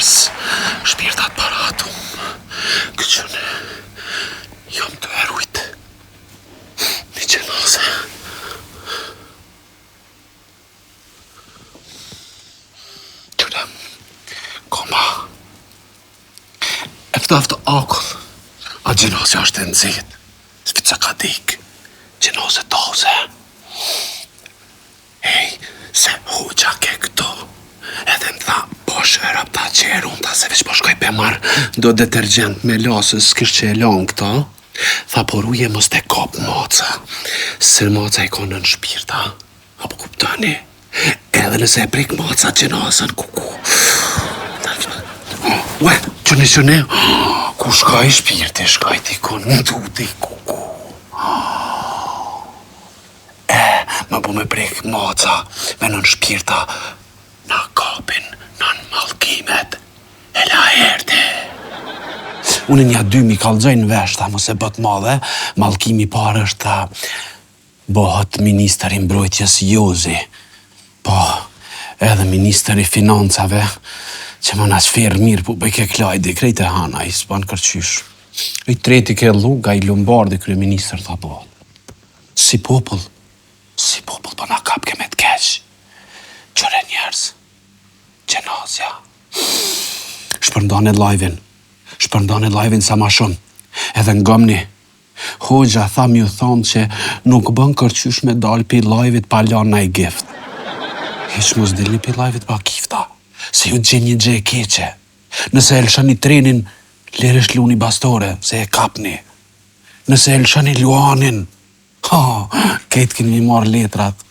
njerës, shpirtat paratum, këqënë, jam të erujt, një gjenose. Qënë, koma, eftaftë akull, a gjenose është e nëzit, s'vica ka dik, gjenose toze. Hej, se huqa ke këto, edhe më tha, po shërap ta qeru, ta se veç po shkoj pe marë do detergjent me lasës, s'kish që e lanë këto, tha, por uje mos te kop moca, se moca i konë në shpirta, apo kuptani, edhe nëse e prik moca gjenasën, kuku. Ue, qëni, ku shkaj shpirti, shkaj ti konë në tuti, kuku. Më bu me prek moca, me nën shpirta, na kapin, nën mallkimet, e la herde. Unë nja dy mi kalëgjojnë vesh, tha, mos e bët madhe, mallkimi parë është, tha, bëhet minister i mbrojtjes Jozi, po, edhe minister i financave, që më në sferë mirë, po bëj ke klajdi, krejt e hana, i s'pan kërqysh. I treti ke Luga, i Lombardi, kryeministër, tha, po, si popull, po na kap ke me t'keq. Qëre njerës, gjenazja. Shpërndane live-in sa ma shumë. Edhe ngomni. Hoxha tha mi u thonë që nuk bën kërqysh me dal pi live-it pa lanë na i gift. Heq mos dilni pi live-it pa gifta. Se ju gjen një gje e keqe. Nëse e lëshani trenin, leresh luni bastore, se e kapni. Nëse e lëshani luanin, ketë keni marrë letrat.